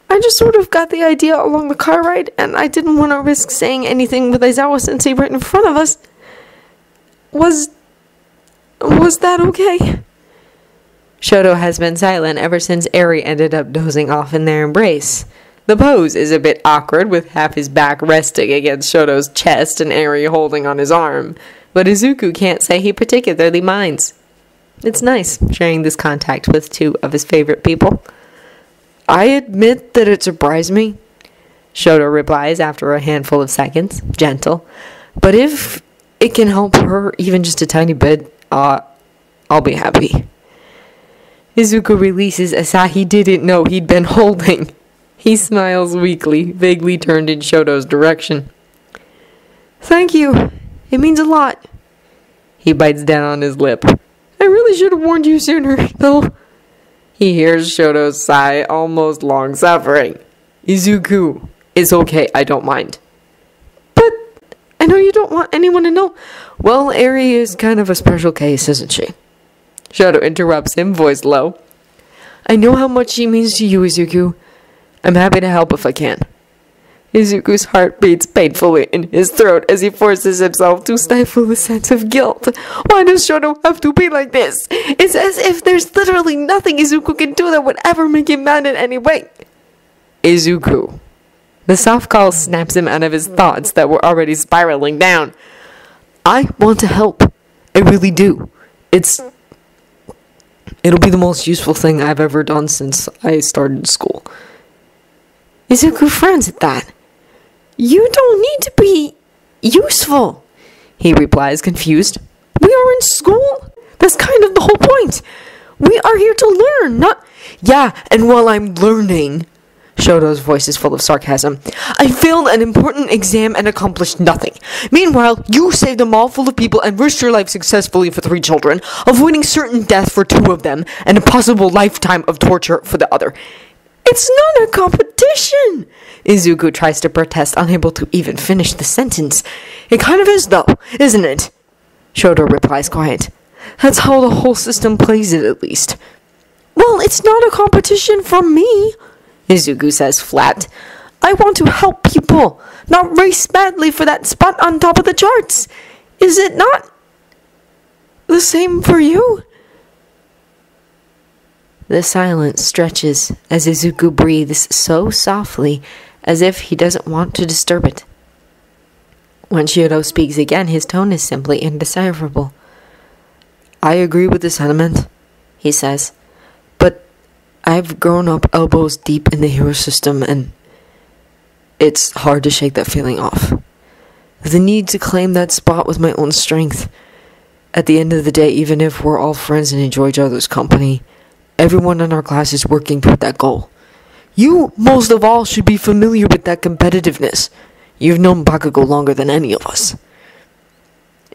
Speaker 1: I just sort of got the idea along the car ride, and I didn't want to risk saying anything with Aizawa-sensei right in front of us. Was that okay?
Speaker 3: Shoto has been silent ever since Eri ended up dozing off in their embrace. The pose is a bit awkward, with half his back resting against Shoto's chest and Eri holding on his arm, but Izuku can't say he particularly minds. It's nice sharing this contact with two of his favorite people.
Speaker 1: I admit that it surprised me,
Speaker 3: Shoto replies after a handful of seconds, gentle.
Speaker 1: But if it can help her even just a tiny bit, I'll be happy.
Speaker 3: Izuku releases a sigh he didn't know he'd been holding. He smiles weakly, vaguely turned in Shoto's direction.
Speaker 1: Thank you. It means a lot.
Speaker 3: He bites down on his lip.
Speaker 1: I really should have warned you sooner, though.
Speaker 3: He hears Shoto's sigh, almost long-suffering.
Speaker 1: Izuku, it's okay, I don't mind.
Speaker 3: But I know you don't want anyone to know.
Speaker 1: Well, Eri is kind of a special case, isn't she?
Speaker 3: Shoto interrupts him, voice low.
Speaker 1: I know how much she means to you, Izuku. I'm happy to help if I can.
Speaker 3: Izuku's heart beats painfully in his throat as he forces himself to stifle the sense of guilt. Why does Shoto have to be like this? It's as if there's literally nothing Izuku can do that would ever make him mad in any way.
Speaker 1: Izuku.
Speaker 3: The soft call snaps him out of his thoughts that were already spiraling down.
Speaker 1: I want to help. I really do. It'll be the most useful thing I've ever done since I started school.
Speaker 3: Izuku frowns at that. You don't need to be useful, he replies, confused. We are in school. That's kind of the whole point. We are here to learn, not...
Speaker 1: Yeah, and while I'm learning, Shoto's voice is full of sarcasm, I failed an important exam and accomplished nothing. Meanwhile, you saved a mall full of people and risked your life successfully for 3 children, avoiding certain death for 2 of them, and a possible lifetime of torture for the other.
Speaker 3: It's not a competition!
Speaker 1: Izuku tries to protest, unable to even finish the sentence. It kind of is, though, isn't it? Shoto replies quiet. That's how the whole system plays it, at least.
Speaker 3: Well, it's not a competition for me, Izuku says flat. I want to help people, not race badly for that spot on top of the charts. Is it not the same for you?
Speaker 1: The silence stretches as Izuku breathes so softly as if he doesn't want to disturb it. When Shoto speaks again, his tone is simply indecipherable. I agree with the sentiment, he says, but I've grown up elbows deep in the hero system and it's hard to shake that feeling off. The need to claim that spot with my own strength. At the end of the day, even if we're all friends and enjoy each other's company, everyone in our class is working toward that goal. You, most of all, should be familiar with that competitiveness. You've known Bakugo longer than any of us.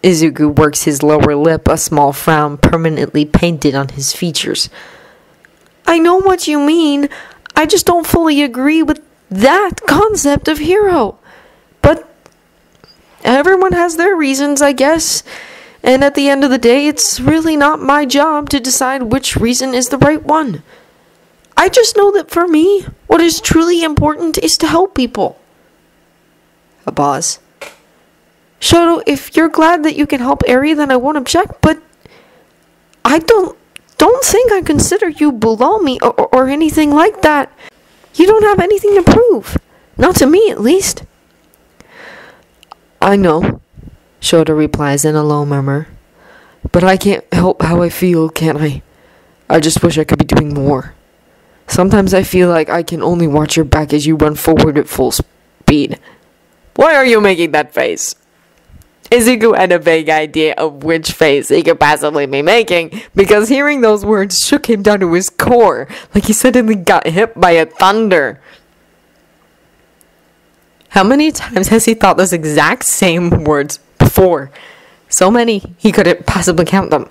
Speaker 1: Izuku works his lower lip, a small frown permanently painted on his features.
Speaker 3: I know what you mean. I just don't fully agree with that concept of hero. But everyone has their reasons, I guess. And at the end of the day, it's really not my job to decide which reason is the right one. I just know that for me, what is truly important is to help people.
Speaker 1: A pause.
Speaker 3: Shoto, if you're glad that you can help Eri, then I won't object, but I don't think I consider you below me or anything like that. You don't have anything to prove. Not to me, at least.
Speaker 1: I know, Shoto replies in a low murmur. But I can't help how I feel, can I? I just wish I could be doing more. Sometimes I feel like I can only watch your back as you run forward at full speed.
Speaker 2: Why are you making that face? Izuku had a vague idea of which face he could possibly be making, because hearing those words shook him down to his core, like he suddenly got hit by a thunder.
Speaker 3: How many times has he thought those exact same words before? So many, he couldn't possibly count them.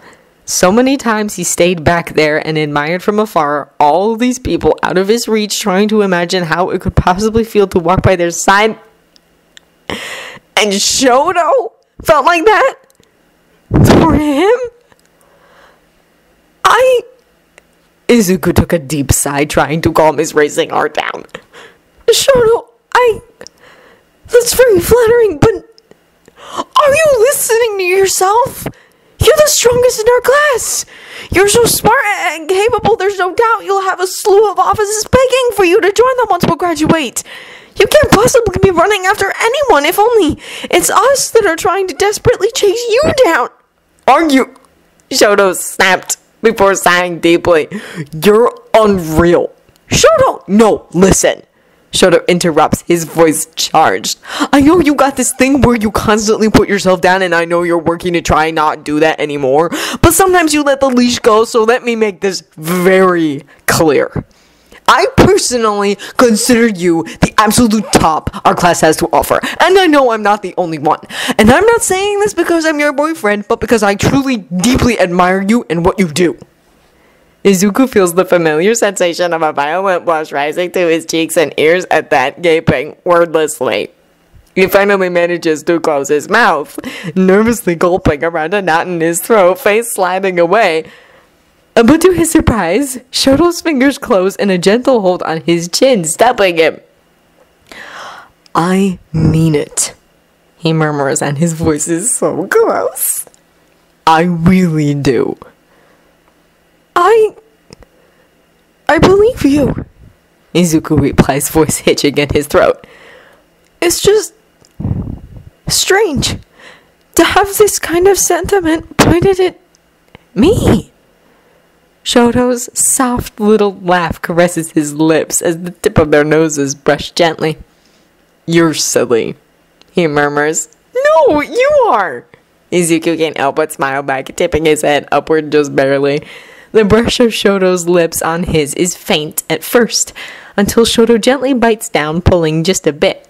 Speaker 3: So many times he stayed back there and admired from afar all these people out of his reach, trying to imagine how it could possibly feel to walk by their side. And Shoto felt like that for him?
Speaker 1: Izuku took a deep sigh, trying to calm his racing heart down.
Speaker 3: Shoto, that's very flattering, but are you listening to yourself? You're the strongest in our class. You're so smart and capable, there's no doubt you'll have a slew of offices begging for you to join them once we graduate. You can't possibly be running after anyone, if only it's us that are trying to desperately chase you down.
Speaker 2: Are you? Shoto snapped before sighing deeply. You're unreal.
Speaker 1: Shoto! No, listen. Shoto interrupts, his voice charged. I know you got this thing where you constantly put yourself down, and I know you're working to try not do that anymore, but sometimes you let the leash go, so let me make this very clear. I personally consider you the absolute top our class has to offer, and I know I'm not the only one. And I'm not saying this because I'm your boyfriend, but because I truly, deeply admire you and what you do.
Speaker 2: Izuku feels the familiar sensation of a violent blush rising to his cheeks and ears at that, gaping wordlessly. He finally manages to close his mouth, nervously gulping around a knot in his throat, face sliding away.
Speaker 3: But to his surprise, Shoto's fingers close in a gentle hold on his chin, stopping him.
Speaker 1: I mean it, he murmurs, and his voice is so close. I really do.
Speaker 3: I believe you,
Speaker 1: Izuku replies, voice hitching in his throat.
Speaker 3: It's just strange. to have this kind of sentiment pointed at me. Shoto's soft little laugh caresses his lips as the tip of their noses brush gently.
Speaker 1: You're silly, he murmurs.
Speaker 3: No, you are!
Speaker 1: Izuku can't help but smile back, tipping his head upward just barely.
Speaker 3: The brush of Shoto's lips on his is faint at first, until Shoto gently bites down, pulling just a bit.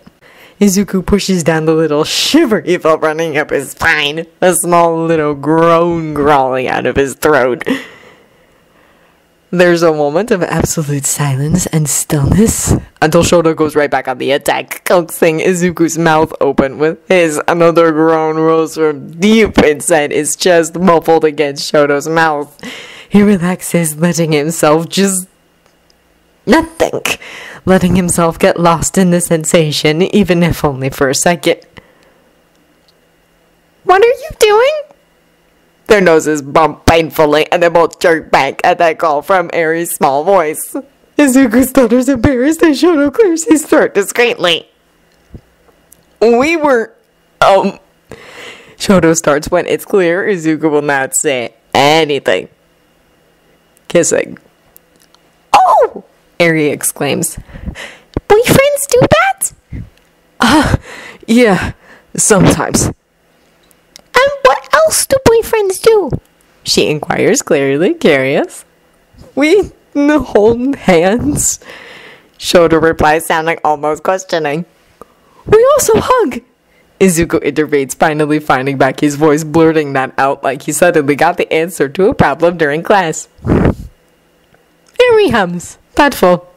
Speaker 1: Izuku pushes down the little shiver he felt running up his spine, a small little groan crawling out of his throat. There's a moment of absolute silence and stillness until Shoto goes right back on the attack, coaxing Izuku's mouth open with his. Another groan rose from deep inside his chest, muffled against Shoto's mouth. He relaxes, letting himself just nothing, letting himself get lost in the sensation, even if only for a second.
Speaker 3: What are you doing?
Speaker 1: Their noses bump painfully, and they both jerk back at that call from Eri's small voice. Izuku stutters embarrassed, and Shoto clears his throat discreetly. We were, Shoto starts when it's clear Izuku will not say anything. Kissing.
Speaker 3: Oh! Eri exclaims. Boyfriends do that?
Speaker 1: Yeah, sometimes.
Speaker 3: And what else do boyfriends do?
Speaker 1: She inquires, clearly curious. We hold hands, Shoto replies, sounding almost questioning. We also hug. Izuku intervenes, finally finding back his voice, blurting that out like he suddenly got the answer to a problem during class.
Speaker 3: Eri hums, thoughtful.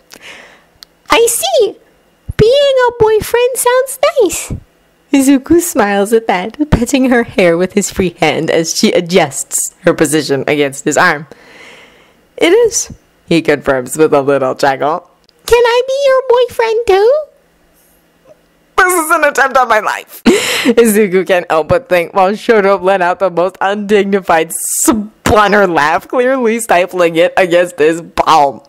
Speaker 3: I see. Being a boyfriend sounds nice.
Speaker 1: Izuku smiles at that, petting her hair with his free hand as she adjusts her position against his arm. It is, he confirms with a little chuckle.
Speaker 3: Can I be your boyfriend too?
Speaker 1: This is an attempt on my life. Izuku can't help but think while Shoto let out the most undignified splutter laugh, clearly stifling it against his palm.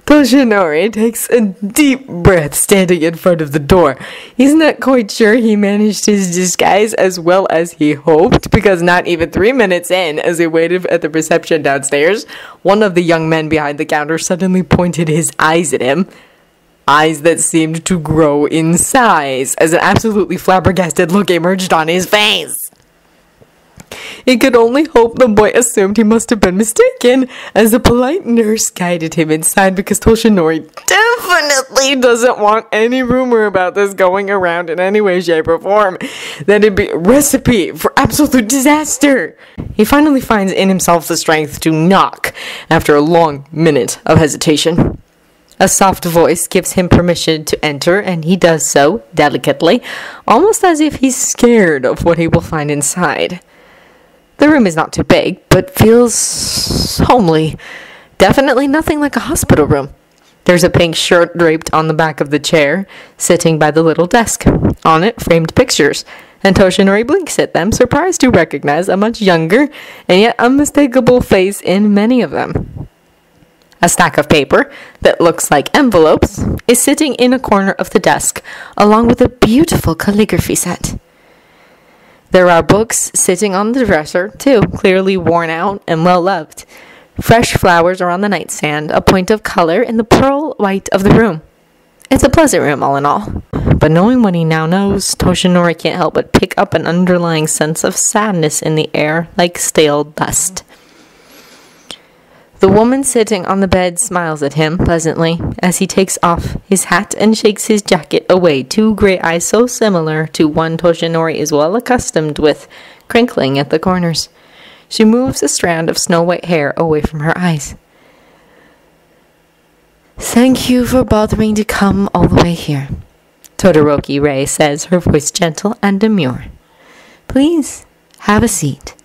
Speaker 1: Toshinori takes a deep breath standing in front of the door. He's not quite sure he managed his disguise as well as he hoped, because not even 3 minutes in, as he waited at the reception downstairs, one of the young men behind the counter suddenly pointed his eyes at him. Eyes that seemed to grow in size as an absolutely flabbergasted look emerged on his face. He could only hope the boy assumed he must have been mistaken, as a polite nurse guided him inside, because Toshinori definitely doesn't want any rumor about this going around in any way, shape, or form. That'd be a recipe for absolute disaster. He finally finds in himself the strength to knock after a long minute of hesitation. A soft voice gives him permission to enter, and he does so, delicately, almost as if he's scared of what he will find inside. The room is not too big, but feels homely. Definitely nothing like a hospital room. There's a pink shirt draped on the back of the chair, sitting by the little desk. On it, framed pictures, and Toshinori blinks at them, surprised to recognize a much younger and yet unmistakable face in many of them. A stack of paper that looks like envelopes is sitting in a corner of the desk, along with a beautiful calligraphy set. There are books sitting on the dresser, too, clearly worn out and well-loved. Fresh flowers are on the nightstand, a point of color in the pearl white of the room. It's a pleasant room, all in all. But knowing what he now knows, Toshinori can't help but pick up an underlying sense of sadness in the air, like stale dust. The woman sitting on the bed smiles at him pleasantly as he takes off his hat and shakes his jacket away, two gray eyes so similar to one Toshinori is well accustomed with, crinkling at the corners. She moves a strand of snow-white hair away from her eyes. Thank you for bothering to come all the way here, Todoroki Rei says, her voice gentle and demure. Please, have a seat.